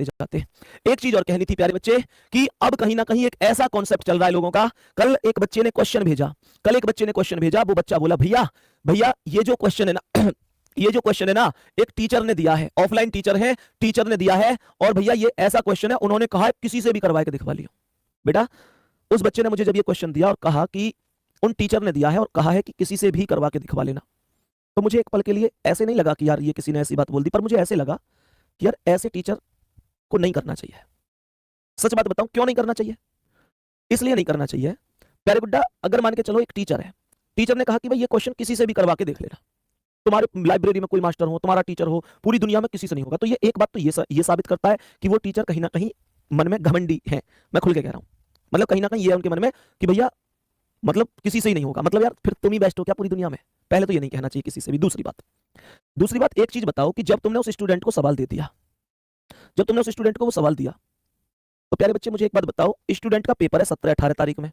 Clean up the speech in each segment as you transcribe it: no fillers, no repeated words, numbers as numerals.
बढ़ते जाते हैं। एक चीज और कहनी थी प्यारे बच्चे कि अब कहीं ना कहीं एक ऐसा कॉन्सेप्ट चल रहा है लोगों का। कल एक बच्चे ने क्वेश्चन भेजा, वो बच्चा बोला भैया भैया ये जो क्वेश्चन है ना ये जो क्वेश्चन है ना एक टीचर ने दिया है, ऑफलाइन टीचर है, टीचर ने दिया है और भैया ये ऐसा क्वेश्चन है, उन्होंने कहा है किसी से भी करवा के दिखवा लियो। बेटा उस बच्चे ने मुझे जब ये क्वेश्चन दिया और कहा कि उन टीचर ने दिया है और कहा है कि किसी से भी करवा के दिखवा लेना, तो मुझे एक पल के लिए ऐसे नहीं लगा कि यार ये किसी ने ऐसी बात बोल दी, पर मुझे ऐसे लगा कि यार ऐसे टीचर को नहीं करना चाहिए। सच बात बताऊं क्यों नहीं करना चाहिए? इसलिए नहीं करना चाहिए प्यारे गुड्डा, अगर मान के चलो एक टीचर है, टीचर ने कहा कि भाई ये क्वेश्चन किसी से भी करवा के देख लेना, तुम्हारे लाइब्रेरी में कोई मास्टर हो, तुम्हारा टीचर हो, पूरी दुनिया में किसी से नहीं होगा, तो ये एक बात तो ये साबित करता है कि वो टीचर कहीं ना कहीं मन में घमंडी है। मैं खुल के कह रहा हूं, मतलब कहीं ना कहीं ये है उनके मन में कि भैया मतलब किसी से ही नहीं होगा, मतलब यार फिर तुम ही बेस्ट हो क्या पूरी दुनिया में। पहले तो ये नहीं कहना चाहिए किसी से भी। दूसरी बात एक चीज बताओ कि जब तुमने उस स्टूडेंट को सवाल दे दिया, जब तुमने उस स्टूडेंट को वो सवाल दिया, तो प्यारे बच्चे मुझे एक बात बताओ, स्टूडेंट का पेपर है 17-18 तारीख में,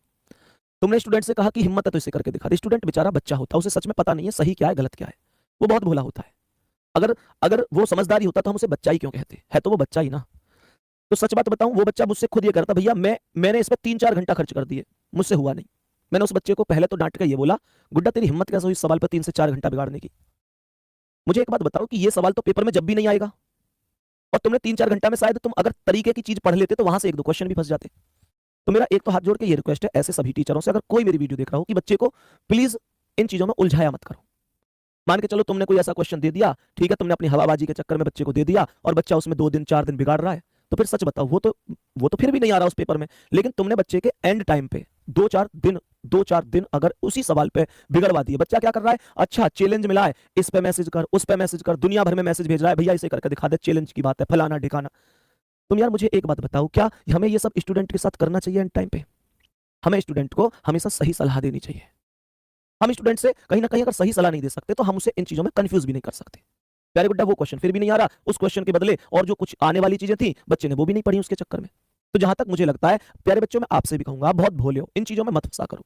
तुमने स्टूडेंट से कहा कि हिम्मत है तो इसे करके दिखा दे। स्टूडेंट बेचारा बच्चा होता है, उसे सच में पता नहीं है सही क्या है गलत क्या है, वो बहुत भोला होता है। अगर अगर वो समझदारी होता तो हम उसे बच्चा ही क्यों कहते, है तो वो बच्चा ही ना। तो सच बात बताऊं, वो बच्चा मुझसे खुद ये करता भैया मैंने इस पर 3-4 घंटा खर्च कर दिए, मुझसे हुआ नहीं। मैंने उस बच्चे को पहले तो डांट कर ये बोला, गुड्डा तेरी हिम्मत कैसे हुई इस सवाल पर 3 से 4 घंटा बिगाड़ने की। मुझे एक बात बताओ कि ये सवाल तो पेपर में जब भी नहीं आएगा, और तुमने 3-4 घंटा में शायद तुम अगर तरीके की चीज पढ़ लेते तो वहां से 1-2 क्वेश्चन भी फंस जाते। तो मेरा एक तो हाथ जोड़ के ये रिक्वेस्ट है ऐसे सभी टीचरों से, अगर कोई मेरी वीडियो देख रहा हो, कि बच्चे को प्लीज इन चीजों में उलझाया मत करो। मान के चलो तुमने कोई ऐसा क्वेश्चन दे दिया, ठीक है, तुमने अपनी हवाबाजी के चक्कर में बच्चे को दे दिया और बच्चा उसमें 2 दिन 4 दिन बिगाड़ रहा है, तो फिर सच बताओ वो तो फिर भी नहीं आ रहा उस पेपर में, लेकिन तुमने बच्चे के एंड टाइम पे 2-4 दिन अगर उसी सवाल पे बिगड़वा दिए। बच्चा क्या कर रहा है, अच्छा चैलेंज मिला है, इस पे मैसेज कर, उस पे मैसेज कर, दुनिया भर में मैसेज भेज रहा है, भैया इसे करके दिखा दे, चैलेंज की बात है, फलाना ढिकाना। तुम यार मुझे एक बात बताओ, क्या हमें ये सब स्टूडेंट के साथ करना चाहिए एंड टाइम पे? हमें स्टूडेंट को हमेशा सही सलाह देनी चाहिए। हम स्टूडेंट से कहीं ना कहीं अगर सही सलाह नहीं दे सकते तो हम उसे इन चीजों में कंफ्यूज भी नहीं कर सकते। प्यारे गुड्डा वो क्वेश्चन फिर भी नहीं आ रहा, उस क्वेश्चन के बदले और जो कुछ आने वाली चीजें थी बच्चे ने वो भी नहीं पढ़ी उसके चक्कर में। तो जहां तक मुझे लगता है प्यारे बच्चों, मैं आपसे भी कहूंगा, आप बहुत भोले हो, इन चीजों में मत फंसा करो,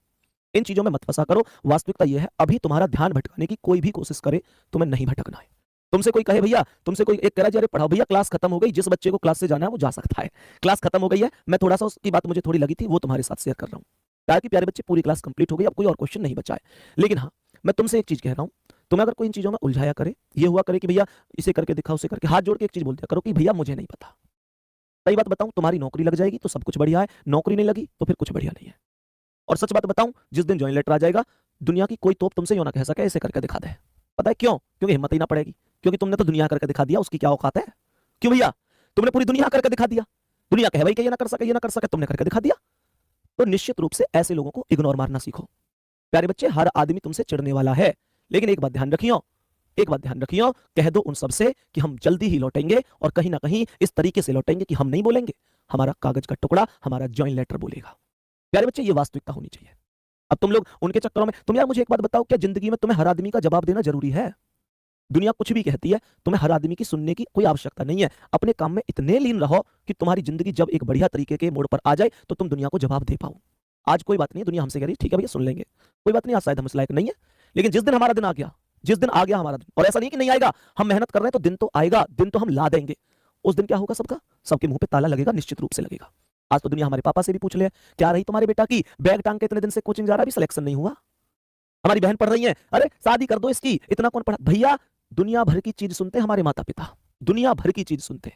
इन चीजों में मत फंसा करो। वास्तविकता यह है अभी तुम्हारा ध्यान भटकाने की कोई भी कोशिश करे, तुम्हें नहीं भटकना है। तुमसे कोई कहे भैया, तुमसे कोई एक कह रहा है पढ़ाओ भैया, क्लास खत्म हो गई, जिस बच्चे को क्लास से जाना है वो जा सकता है, क्लास खत्म हो गई है। मैं थोड़ा सा उसकी बात मुझे थोड़ी लगी थी, वो तुम्हारे साथ शेयर कर रहा हूं, ताकि प्यारे बच्चे पूरी क्लास कंप्लीट हो गई, अब कोई और क्वेश्चन नहीं बचा है। लेकिन हाँ, मैं तुमसे एक चीज कह रहा हूं, तुम्हें अगर कोई इन चीजों में उलझाया करे, ये हुआ करे कि भैया इसे करके दिखाओ, उसे करके, हाथ जोड़ के एक चीज बोल दिया करो कि भैया मुझे नहीं पता। सही बात बताऊं, तुम्हारी नौकरी लग जाएगी तो सब कुछ बढ़िया है, नौकरी नहीं लगी तो फिर कुछ बढ़िया नहीं है। और सच बात बताऊं, जिस दिन ज्वाइन लेटर आ जाएगा, दुनिया की कोई तोप तुमसे यूं ना कह सके इसे करके दिखा दे। पता है क्यों? क्योंकि हिम्मत ही ना पड़ेगी, क्योंकि तुमने तो दुनिया करके दिखा दिया, उसकी क्या औकात है। क्यों भैया? तुमने पूरी दुनिया करके दिखा दिया, दुनिया कहे भाई कि ये ना कर सके, ये ना कर सके, तुमने करके दिखा दिया। तो निश्चित रूप से ऐसे लोगों को इग्नोर मारना सीखो। प्यारे बच्चे, हर आदमी तुमसे चिढ़ने वाला है, लेकिन एक बात ध्यान रखियो, एक बात ध्यान रखियो, कह दो उन सबसे कि हम जल्दी ही लौटेंगे, और कहीं ना कहीं इस तरीके से लौटेंगे कि हम नहीं बोलेंगे, हमारा कागज का टुकड़ा, हमारा ज्वाइन लेटर बोलेगा। प्यारे बच्चे, ये वास्तविकता होनी चाहिए। अब तुम लोग उनके चक्करों में, तुम यार मुझे एक बात बताओ, क्या जिंदगी में तुम्हें हर आदमी का जवाब देना जरूरी है? दुनिया कुछ भी कहती है, तुम्हें हर आदमी की सुनने की कोई आवश्यकता नहीं है। अपने काम में इतने लीन रहो कि तुम्हारी जिंदगी जब एक बढ़िया तरीके के मोड़ पर आ जाए तो तुम दुनिया को जवाब दे पाओ। आज कोई बात नहीं, दुनिया हमसे कह रही है ठीक है भैया सुन लेंगे, कोई बात नहीं, आज शायद हम इस लायक नहीं है, लेकिन जिस दिन हमारा दिन आ गया, जिस दिन आ गया हमारा दिन, और ऐसा नहीं कि नहीं आएगा, हम मेहनत कर रहे हैं तो दिन तो आएगा, दिन तो हम ला देंगे। उस दिन क्या होगा, सबके मुंह पे ताला लगेगा, निश्चित रूप से लगेगा। आज तो दुनिया हमारे पापा से भी पूछ ले, क्या रही तुम्हारे बेटा की, बैग टांग के इतने दिन से कोचिंग जा रहा, अभी सिलेक्शन नहीं हुआ। हमारी बहन पढ़ रही है, अरे शादी कर दो इसकी, इतना कौन पढ़ा। भैया दुनिया भर की चीज सुनते हमारे माता पिता, दुनिया भर की चीज सुनते।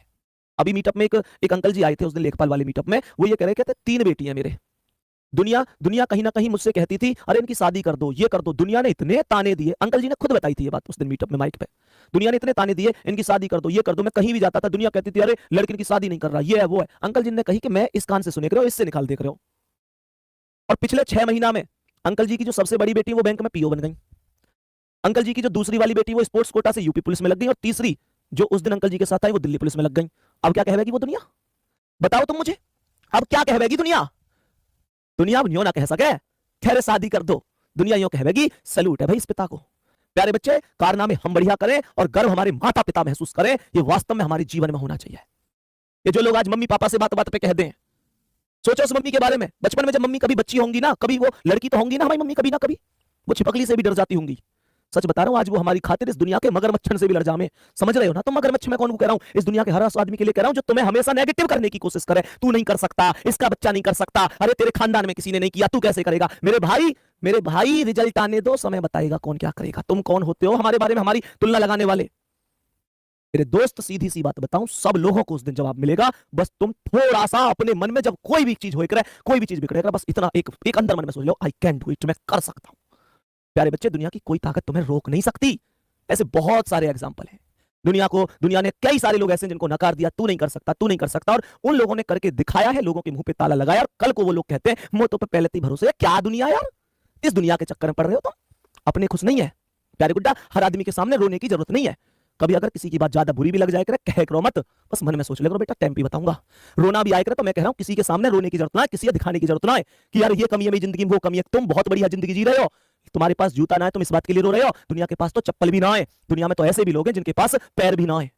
अभी मीटअप में एक अंकल जी आए थे उस दिन लेखपाल वाले मीटअप में, वो ये कह रहे कहते 3 बेटी हैं मेरे। दुनिया कहीं ना कहीं मुझसे कहती थी अरे इनकी शादी कर दो, ये कर दो। दुनिया ने इतने ताने दिए, अंकल जी ने खुद बताई थी ये बात उस दिन मीटअप में माइक पे, दुनिया ने इतने ताने दिए, इनकी शादी कर दो, ये कर दो। मैं कहीं भी जाता था दुनिया कहती थी अरे लड़की की शादी नहीं कर रहा, ये है वो है। अंकल जी ने कही कि मैं इस कान से सुने रहे हो, इससे निकाल देख रहे हो। और पिछले 6 महीना में अंकल जी की जो सबसे बड़ी बेटी वो बैंक में पीओ बन गई, अंकल जी की जो दूसरी वाली बेटी वो स्पोर्ट्स कोटा से यूपी पुलिस में लग गई, और तीसरी जो उस दिन अंकल जी के साथ आई वो दिल्ली पुलिस में लग गई। अब क्या कहेगी वो दुनिया, बताओ तुम मुझे, अब क्या कहेगी दुनिया? दुनिया अब यूं ना कह सके खैर शादी कर दो, दुनिया यूं कहेगी सैल्यूट है भाई इस पिता को। प्यारे बच्चे, कारनामे हम बढ़िया करें और गर्व हमारे माता पिता महसूस करें, ये वास्तव में हमारे जीवन में होना चाहिए। ये जो लोग आज मम्मी पापा से बात बात पे कह दें, सोचो उस मम्मी के बारे में, बचपन में जब मम्मी कभी बच्ची होंगी ना, कभी वो लड़की तो होंगी ना हमारी मम्मी, कभी ना कभी वो छिपकली से भी डर जाती होंगी। सच बता रहा हूं, आज वो हमारी खातिर इस दुनिया के मगरमच्छन से भी लड़ जामे। समझ रहे हो ना? तो मगरमच्छ मैं कौन को कह रहा हूं? इस दुनिया के हर उस आदमी के लिए कह रहा हूं जो तुम्हें हमेशा नेगेटिव करने की कोशिश करे। तू नहीं कर सकता, इसका बच्चा नहीं कर सकता, अरे तेरे खानदान में किसी ने नहीं किया, तू कैसे करेगा? मेरे भाई रिजल्ट आने दो, समय बताएगा कौन क्या करेगा। तुम कौन होते हो हमारे बारे में हमारी तुलना लगाने वाले? मेरे दोस्त, सीधी सी बात बताऊं, सब लोगों को उस दिन जवाब मिलेगा। बस तुम थोड़ा सा अपने मन में, जब कोई भी चीज हो करे, कोई भी चीज बिगड़े, बस इतना एक अंदर मन में सोच लो, आई कैन डू इट, मैं कर सकता हूं। प्यारे बच्चे, दुनिया की कोई ताकत तुम्हें रोक नहीं सकती। ऐसे बहुत सारे एग्जाम्पल हैं। दुनिया ने कई सारे लोग ऐसे जिनको नकार दिया, तू नहीं कर सकता, तू नहीं कर सकता, और उन लोगों ने करके दिखाया है, लोगों के मुंह पे ताला लगाया, और कल को वो लोग कहते हैं मोतो पे पहले ही भरोसे है। क्या दुनिया यार, इस दुनिया के चक्कर में पड़ रहे हो तुम, अपने खुश नहीं है। प्यारे गुड्डा, हर आदमी के सामने रोने की जरूरत नहीं है। कभी अगर किसी की बात ज्यादा बुरी भी लग जाए करे, कह करो मत, बस मन में सोच ले करो बेटा, टाइम पे बताऊंगा। रोना भी आए करे तो मैं कह रहा हूं किसी के सामने रोने की जरूरत ना है, किसी को दिखाने की जरूरत ना है कि यार ये कमी है मेरी जिंदगी में, वो कमी है। तुम बहुत बढ़िया जिंदगी जी रहे हो, तुम्हारे पास जूता ना है तुम इस बात के लिए रो रहे हो, दुनिया के पास तो चप्पल भी ना है। दुनिया में तो ऐसे भी लोग हैं जिनके पास पैर भी ना है।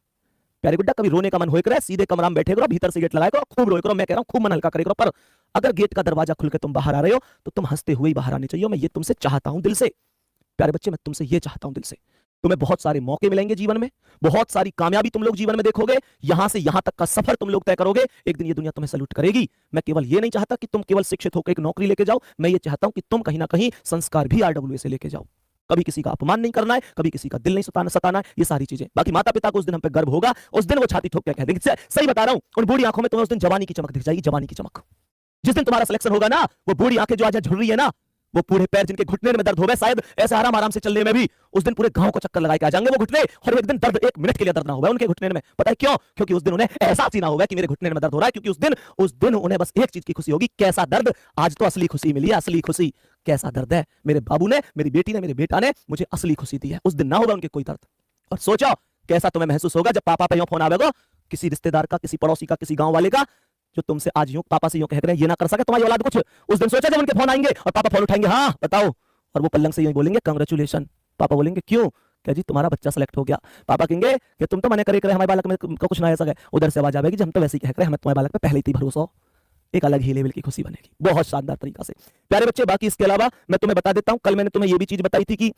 प्यारे गुड्डा, कभी रोने का मन होए करे, सीधे कमरा में बैठे करो, भीतर से गेट लगाए करो, खूब रोए करो। मैं कह रहा हूं खूब मन हल्का करे करो, पर अगर गेट का दरवाजा खुल के तुम बाहर आ रहे हो तो तुम हंसते हुए ही बाहर आने चाहिए। मैं ये तुमसे चाहता हूं दिल से। प्यारे बच्चे, मैं तुमसे ये चाहता हूं दिल से। तुम्हें बहुत सारे मौके मिलेंगे जीवन में, बहुत सारी कामयाबी तुम लोग जीवन में देखोगे, यहां से यहां तक का सफर तुम लोग तय करोगे। एक दिन ये दुनिया तुम्हें सैल्यूट करेगी। मैं केवल ये नहीं चाहता कि तुम केवल शिक्षित होकर एक नौकरी लेके जाओ, मैं ये चाहता हूं कि तुम कहीं ना कहीं संस्कार भी आरडब्ल्यूए से लेके जाओ। कभी किसी का अपमान नहीं करना है, कभी किसी का दिल नहीं सताना है, ये सारी चीजें। बाकी माता पिता को उस दिन हम पे गर्व होगा, उस दिन वो छाती ठोक के कह देंगे। सही बता रहा हूं, उन बूढ़ी आंखों में तुम्हें उस दिन जवानी की चमक दिख जाएगी, जवानी की चमक। जिस दिन तुम्हारा सिलेक्शन होगा ना, वो बूढ़ी आंखें जो आज झुल रही है ना, वो बूढ़े पैर जिनके घुटने में दर्द हो गए, शायद ऐसे आराम आराम से चलने में भी, उस दिन पूरे गांव को चक्कर लगा के आ जाएंगे वो घुटने, और एक दिन दर्द, एक मिनट के लिए दर्द ना होगा उनके घुटने में। पता है क्यों? क्योंकि उस दिन उन्हें एहसास ही ना होगा कि मेरे घुटने में दर्द हो रहा है, क्योंकि उस दिन उन्हें बस एक चीज की खुशी होगी, कैसा दर्द, आज तो असली खुशी मिली है, असली खुशी। कैसा दर्द है, मेरे बाबू ने, मेरी बेटी ने, मेरे बेटा ने मुझे असली खुशी दी है। उस दिन ना होगा उनके कोई दर्द। और सोचो कैसा तुम्हें महसूस होगा जब पापा पे यूं फोन आवेगा, किसी रिश्तेदार का, किसी पड़ोसी का, किसी गांव वाले का, जो तुमसे आज यूं पापा से यूं कह रहे हैं ये ना कर सके तुम्हारी औलाद कुछ। उस दिन सोचा जब उनके फोन आएंगे और पापा फोन उठाएंगे, हाँ बताओ, और वो पलंग से यूं बोलेंगे कांग्रेचुलेशन। पापा बोलेंगे क्यों? क्या जी तुम्हारा बच्चा सेलेक्ट हो गया। पापा कहेंगे कि तुम तो मने करे हमारे बालक में कुछ ना ऐसा है। उधर से आवाज आएगी जी हम तो वैसे ही कह रहे हैं, हमें तुम्हारे बालक पे पहले ही भरोसा हो। एक अलग ही लेवल की खुशी बनेगी, बहुत शानदार तरीका से। प्यारे बच्चे, बाकी इसके अलावा मैं तुम्हें बता देता हूं, कल मैंने तुम्हें ये भी चीज बताई थी कि